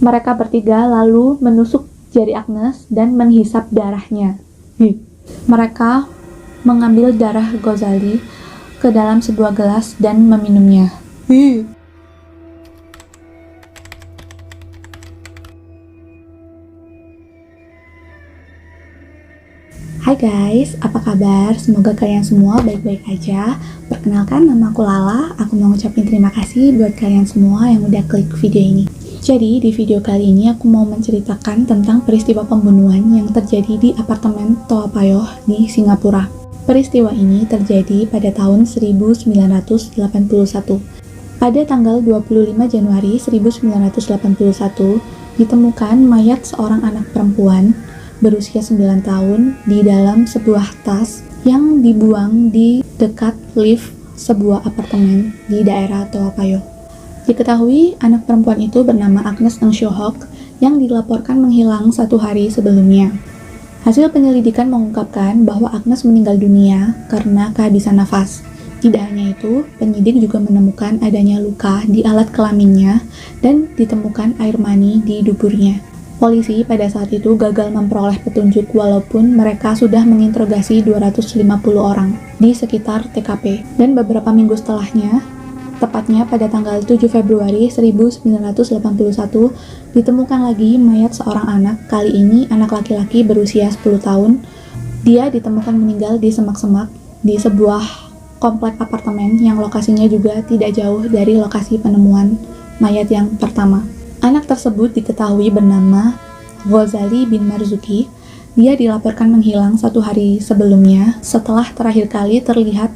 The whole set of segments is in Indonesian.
Mereka bertiga lalu menusuk jari Agnes dan menghisap darahnya. Mereka mengambil darah Ghazali ke dalam sebuah gelas dan meminumnya. Hai guys, apa kabar? Semoga kalian semua baik-baik aja. Perkenalkan, nama aku Lala. Aku mau ngucapin terima kasih buat kalian semua yang udah klik video ini. Jadi, di video kali ini aku mau menceritakan tentang peristiwa pembunuhan yang terjadi di apartemen Toa Payoh di Singapura. Peristiwa ini terjadi pada tahun 1981. Pada tanggal 25 Januari 1981, ditemukan mayat seorang anak perempuan berusia 9 tahun di dalam sebuah tas yang dibuang di dekat lift sebuah apartemen di daerah Toa Payoh. Diketahui anak perempuan itu bernama Agnes Ng Syo Hock yang dilaporkan menghilang 1 hari sebelumnya. Hasil penyelidikan mengungkapkan bahwa Agnes meninggal dunia karena kehabisan nafas. Tidak hanya itu, penyidik juga menemukan adanya luka di alat kelaminnya dan ditemukan air mani di duburnya. Polisi pada saat itu gagal memperoleh petunjuk walaupun mereka sudah menginterogasi 250 orang di sekitar TKP. Dan beberapa minggu setelahnya, tepatnya pada tanggal 7 Februari 1981, ditemukan lagi mayat seorang anak, kali ini anak laki-laki berusia 10 tahun. Dia ditemukan meninggal di semak-semak di sebuah komplek apartemen yang lokasinya juga tidak jauh dari lokasi penemuan mayat yang pertama. Anak tersebut diketahui bernama Ghazali bin Marzuki. Dia dilaporkan menghilang 1 hari sebelumnya setelah terakhir kali terlihat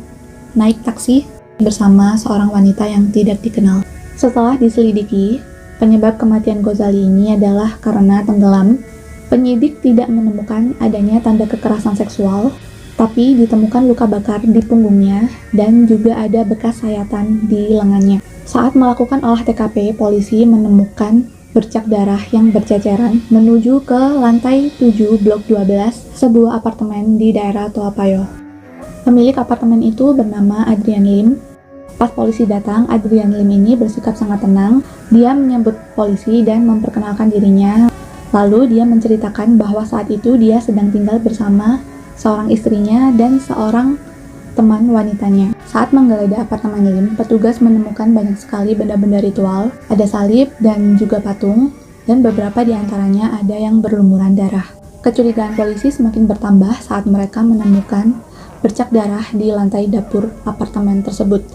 naik taksi bersama seorang wanita yang tidak dikenal. Setelah diselidiki, penyebab kematian Ghazali ini adalah karena tenggelam. Penyidik tidak menemukan adanya tanda kekerasan seksual, tapi ditemukan luka bakar di punggungnya dan juga ada bekas sayatan di lengannya. Saat melakukan olah TKP, polisi menemukan bercak darah yang berceceran menuju ke lantai 7 blok 12 sebuah apartemen di daerah Toa Payoh. Pemilik apartemen itu bernama Adrian Lim. Pas polisi datang, Adrian Lim ini bersikap sangat tenang. Dia menyambut polisi dan memperkenalkan dirinya. Lalu dia menceritakan bahwa saat itu dia sedang tinggal bersama seorang istrinya dan seorang teman wanitanya. Saat menggeledah apartemen Lim, petugas menemukan banyak sekali benda-benda ritual, ada salib dan juga patung, dan beberapa di antaranya ada yang berlumuran darah. Kecurigaan polisi semakin bertambah saat mereka menemukan bercak darah di lantai dapur apartemen tersebut.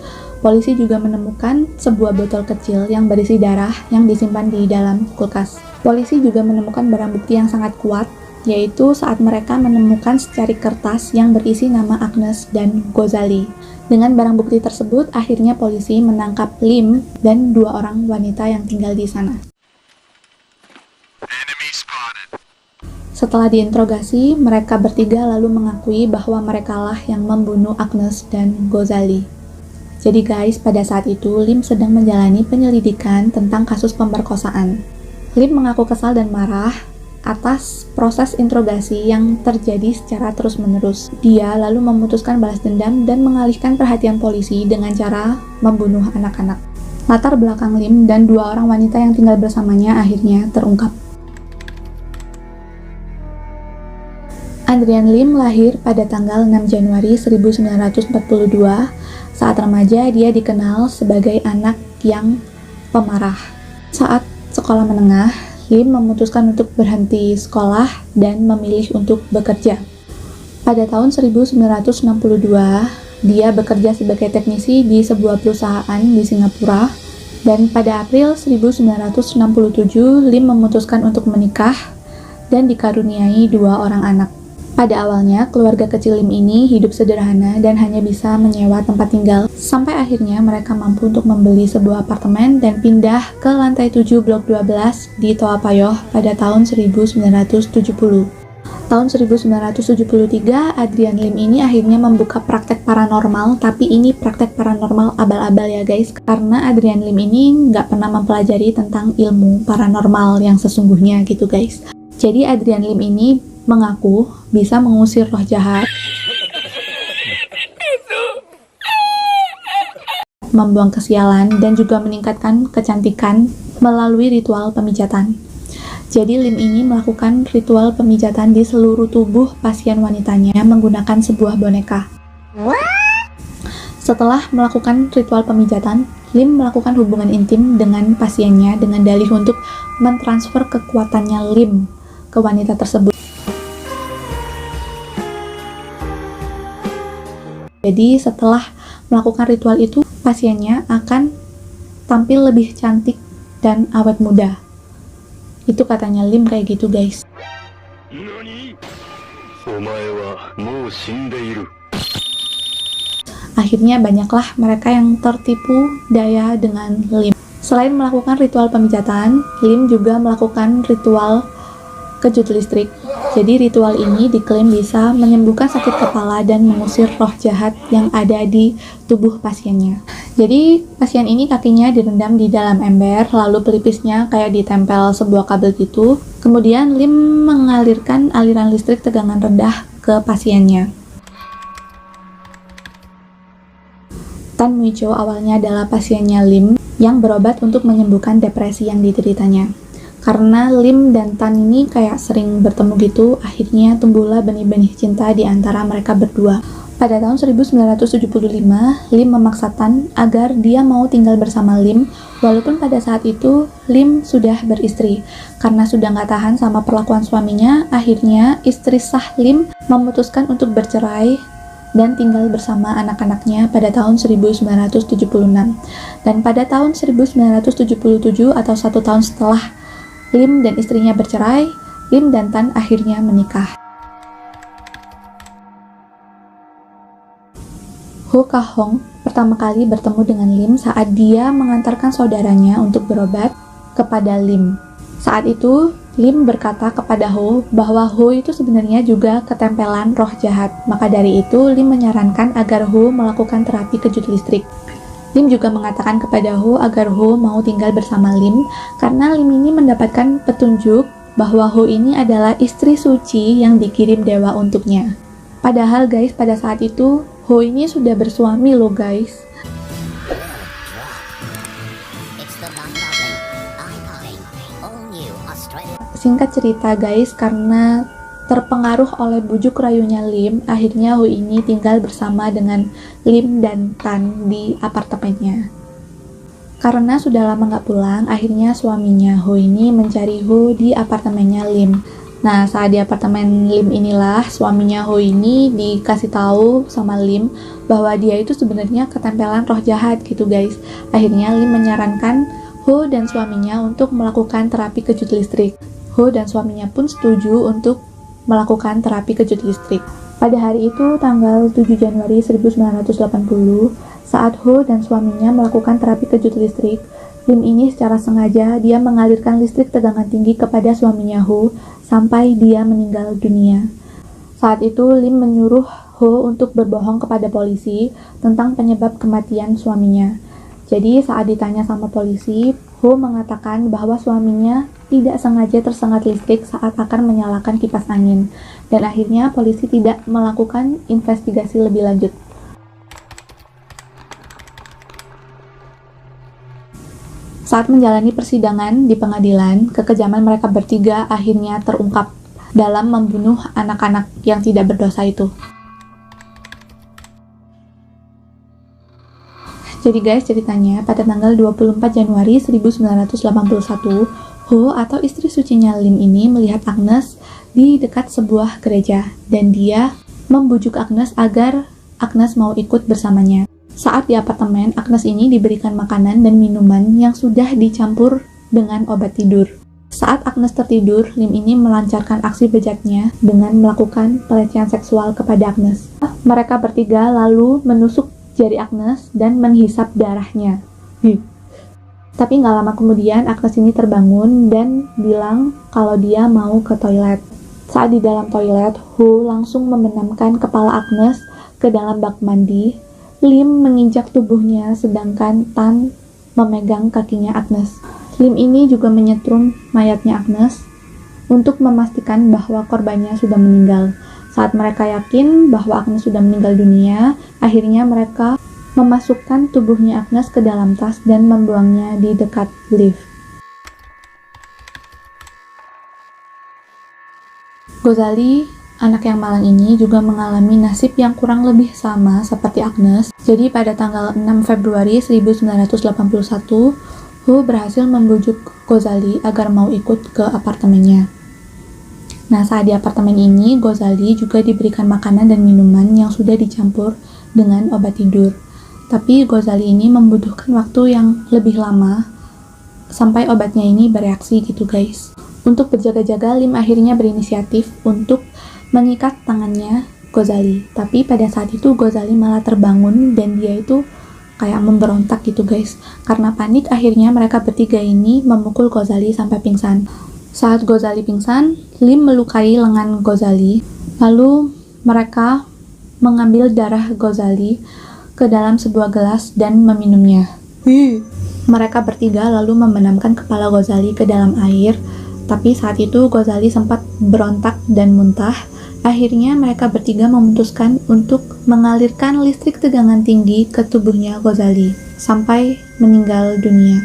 Polisi juga menemukan sebuah botol kecil yang berisi darah yang disimpan di dalam kulkas. Polisi juga menemukan barang bukti yang sangat kuat, yaitu saat mereka menemukan secari kertas yang berisi nama Agnes dan Ghazali. Dengan barang bukti tersebut, akhirnya polisi menangkap Lim dan 2 orang wanita yang tinggal di sana. Setelah diinterogasi, mereka bertiga lalu mengakui bahwa merekalah yang membunuh Agnes dan Ghazali. Jadi guys, pada saat itu Lim sedang menjalani penyelidikan tentang kasus pemerkosaan. Lim mengaku kesal dan marah atas proses interogasi yang terjadi secara terus-menerus. Dia lalu memutuskan balas dendam dan mengalihkan perhatian polisi dengan cara membunuh anak-anak. Latar belakang Lim dan 2 orang wanita yang tinggal bersamanya akhirnya terungkap. Adrian Lim lahir pada tanggal 6 Januari 1942. Saat remaja, dia dikenal sebagai anak yang pemarah. Saat sekolah menengah, Lim memutuskan untuk berhenti sekolah dan memilih untuk bekerja. Pada tahun 1962, dia bekerja sebagai teknisi di sebuah perusahaan di Singapura, dan pada April 1967, Lim memutuskan untuk menikah dan dikaruniai 2 orang anak. Pada awalnya, keluarga kecil Lim ini hidup sederhana dan hanya bisa menyewa tempat tinggal, sampai akhirnya mereka mampu untuk membeli sebuah apartemen dan pindah ke lantai 7 blok 12 di Toa Payoh pada tahun 1970. Tahun 1973, Adrian Lim ini akhirnya membuka praktek paranormal, tapi ini praktek paranormal abal-abal ya guys, karena Adrian Lim ini nggak pernah mempelajari tentang ilmu paranormal yang sesungguhnya gitu guys. Jadi Adrian Lim ini mengaku bisa mengusir roh jahat, membuang kesialan, dan juga meningkatkan kecantikan melalui ritual pemijatan. Jadi Lim ini melakukan ritual pemijatan di seluruh tubuh pasien wanitanya menggunakan sebuah boneka. Setelah melakukan ritual pemijatan, Lim melakukan hubungan intim dengan pasiennya dengan dalih untuk mentransfer kekuatannya Lim ke wanita tersebut. Jadi setelah melakukan ritual itu, pasiennya akan tampil lebih cantik dan awet muda. Itu katanya Lim kayak gitu, guys. Akhirnya banyaklah mereka yang tertipu daya dengan Lim. Selain melakukan ritual pemijatan, Lim juga melakukan ritual kejut listrik. Jadi ritual ini diklaim bisa menyembuhkan sakit kepala dan mengusir roh jahat yang ada di tubuh pasiennya. Jadi pasien ini kakinya direndam di dalam ember, lalu pelipisnya kayak ditempel sebuah kabel gitu. Kemudian Lim mengalirkan aliran listrik tegangan rendah ke pasiennya. Tan Muicho awalnya adalah pasiennya Lim yang berobat untuk menyembuhkan depresi yang dideritanya. Karena Lim dan Tan ini kayak sering bertemu gitu, akhirnya tumbuhlah benih-benih cinta di antara mereka berdua. Pada tahun 1975, Lim memaksa Tan agar dia mau tinggal bersama Lim, walaupun pada saat itu Lim sudah beristri. Karena sudah nggak tahan sama perlakuan suaminya, akhirnya istri sah Lim memutuskan untuk bercerai dan tinggal bersama anak-anaknya pada tahun 1976. Dan pada tahun 1977 atau 1 tahun setelah Lim dan istrinya bercerai, Lim dan Tan akhirnya menikah. Ho Ka-hong pertama kali bertemu dengan Lim saat dia mengantarkan saudaranya untuk berobat kepada Lim. Saat itu, Lim berkata kepada Ho bahwa Ho itu sebenarnya juga ketempelan roh jahat. Maka dari itu, Lim menyarankan agar Ho melakukan terapi kejut listrik. Lim juga mengatakan kepada Ho agar Ho mau tinggal bersama Lim karena Lim ini mendapatkan petunjuk bahwa Ho ini adalah istri suci yang dikirim dewa untuknya. Padahal guys, pada saat itu Ho ini sudah bersuami loh guys. Singkat cerita guys, karena terpengaruh oleh bujuk rayunya Lim, akhirnya Ho ini tinggal bersama dengan Lim dan Tan di apartemennya. Karena sudah lama nggak pulang, akhirnya suaminya Ho ini mencari Ho di apartemennya Lim. Nah, saat di apartemen Lim inilah suaminya Ho ini dikasih tahu sama Lim bahwa dia itu sebenarnya ketempelan roh jahat gitu guys. Akhirnya Lim menyarankan Ho dan suaminya untuk melakukan terapi kejut listrik. Ho dan suaminya pun setuju untuk melakukan terapi kejut listrik. Pada hari itu, tanggal 7 Januari 1980, saat Ho dan suaminya melakukan terapi kejut listrik, Lim ini secara sengaja dia mengalirkan listrik tegangan tinggi kepada suaminya Ho sampai dia meninggal dunia. Saat itu, Lim menyuruh Ho untuk berbohong kepada polisi tentang penyebab kematian suaminya. Jadi saat ditanya sama polisi, Ho mengatakan bahwa suaminya tidak sengaja tersengat listrik saat akan menyalakan kipas angin, dan akhirnya polisi tidak melakukan investigasi lebih lanjut. Saat menjalani persidangan di pengadilan, kekejaman mereka bertiga akhirnya terungkap dalam membunuh anak-anak yang tidak berdosa itu. Jadi guys, ceritanya pada tanggal 24 Januari 1981, Ho atau istri sucinya Lim ini melihat Agnes di dekat sebuah gereja dan dia membujuk Agnes agar Agnes mau ikut bersamanya. Saat di apartemen, Agnes ini diberikan makanan dan minuman yang sudah dicampur dengan obat tidur. Saat Agnes tertidur, Lim ini melancarkan aksi bejatnya dengan melakukan pelecehan seksual kepada Agnes. Mereka bertiga lalu menusuk jari Agnes dan menghisap darahnya. Tapi nggak lama kemudian Agnes ini terbangun dan bilang kalau dia mau ke toilet. Saat di dalam toilet, Ho langsung membenamkan kepala Agnes ke dalam bak mandi. Lim menginjak tubuhnya sedangkan Tan memegang kakinya Agnes. Lim ini juga menyetrum mayatnya Agnes untuk memastikan bahwa korbannya sudah meninggal. Saat mereka yakin bahwa Agnes sudah meninggal dunia, akhirnya mereka memasukkan tubuhnya Agnes ke dalam tas dan membuangnya di dekat lift. Ghazali, anak yang malang ini juga mengalami nasib yang kurang lebih sama seperti Agnes. Jadi pada tanggal 6 Februari 1981, Ho berhasil membujuk Ghazali agar mau ikut ke apartemennya. Nah, saat di apartemen ini, Ghazali juga diberikan makanan dan minuman yang sudah dicampur dengan obat tidur. Tapi Ghazali ini membutuhkan waktu yang lebih lama sampai obatnya ini bereaksi gitu guys. Untuk berjaga-jaga, Lim akhirnya berinisiatif untuk mengikat tangannya Ghazali. Tapi pada saat itu Ghazali malah terbangun dan dia itu kayak memberontak gitu guys. Karena panik, akhirnya mereka bertiga ini memukul Ghazali sampai pingsan. Saat Ghazali pingsan, Lim melukai lengan Ghazali. Lalu mereka mengambil darah Ghazali ke dalam sebuah gelas dan meminumnya. Mereka bertiga lalu membenamkan kepala Ghazali ke dalam air. Tapi saat itu Ghazali sempat berontak dan muntah. Akhirnya mereka bertiga memutuskan untuk mengalirkan listrik tegangan tinggi ke tubuhnya Ghazali sampai meninggal dunia.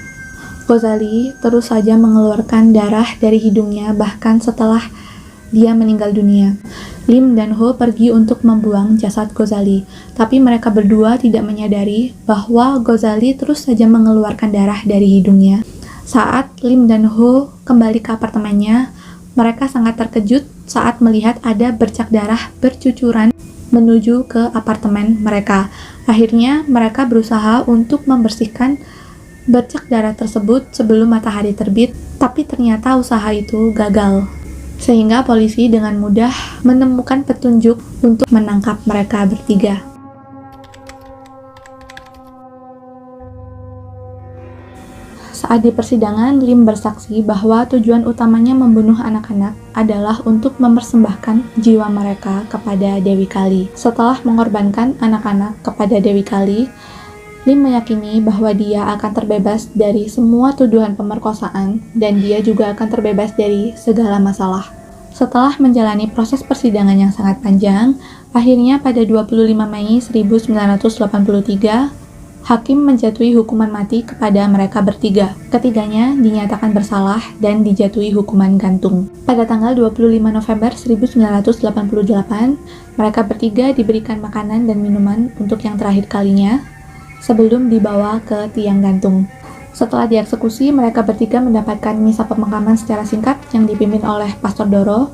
Ghazali terus saja mengeluarkan darah dari hidungnya bahkan setelah dia meninggal dunia. Lim dan Ho pergi untuk membuang jasad Ghazali, tapi mereka berdua tidak menyadari bahwa Ghazali terus saja mengeluarkan darah dari hidungnya. Saat Lim dan Ho kembali ke apartemennya, mereka sangat terkejut saat melihat ada bercak darah bercucuran menuju ke apartemen mereka. Akhirnya mereka berusaha untuk membersihkan bercak darah tersebut sebelum matahari terbit, tapi ternyata usaha itu gagal. Sehingga polisi dengan mudah menemukan petunjuk untuk menangkap mereka bertiga. Saat di persidangan, Lim bersaksi bahwa tujuan utamanya membunuh anak-anak adalah untuk mempersembahkan jiwa mereka kepada Dewi Kali. Setelah mengorbankan anak-anak kepada Dewi Kali, Lim meyakini bahwa dia akan terbebas dari semua tuduhan pemerkosaan dan dia juga akan terbebas dari segala masalah. Setelah menjalani proses persidangan yang sangat panjang, akhirnya pada 25 Mei 1983, hakim menjatuhi hukuman mati kepada mereka bertiga. Ketiganya dinyatakan bersalah dan dijatuhi hukuman gantung. Pada tanggal 25 November 1988, mereka bertiga diberikan makanan dan minuman untuk yang terakhir kalinya sebelum dibawa ke tiang gantung. Setelah dieksekusi, mereka bertiga mendapatkan misa pemakaman secara singkat yang dipimpin oleh Pastor Doro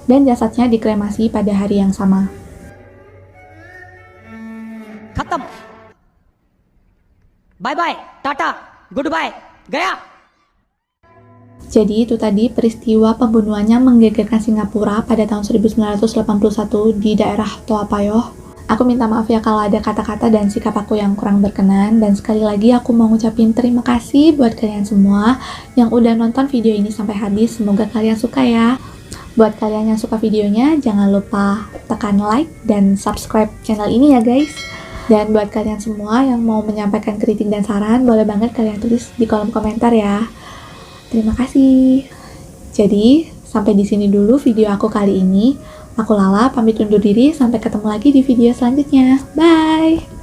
dan jasadnya dikremasi pada hari yang sama. Khatam. Bye-bye, tata, goodbye, gaya. Jadi itu tadi peristiwa pembunuhannya menggegerkan Singapura pada tahun 1981 di daerah Toa Payoh. Aku minta maaf ya kalau ada kata-kata dan sikap aku yang kurang berkenan, dan sekali lagi aku mau ngucapin terima kasih buat kalian semua yang udah nonton video ini sampai habis. Semoga kalian suka ya. Buat kalian yang suka videonya, jangan lupa tekan like dan subscribe channel ini ya guys. Dan buat kalian semua yang mau menyampaikan kritik dan saran, boleh banget kalian tulis di kolom komentar ya. Terima kasih. Jadi, sampai di sini dulu video aku kali ini. Aku Lala, pamit undur diri. Sampai ketemu lagi di video selanjutnya. Bye!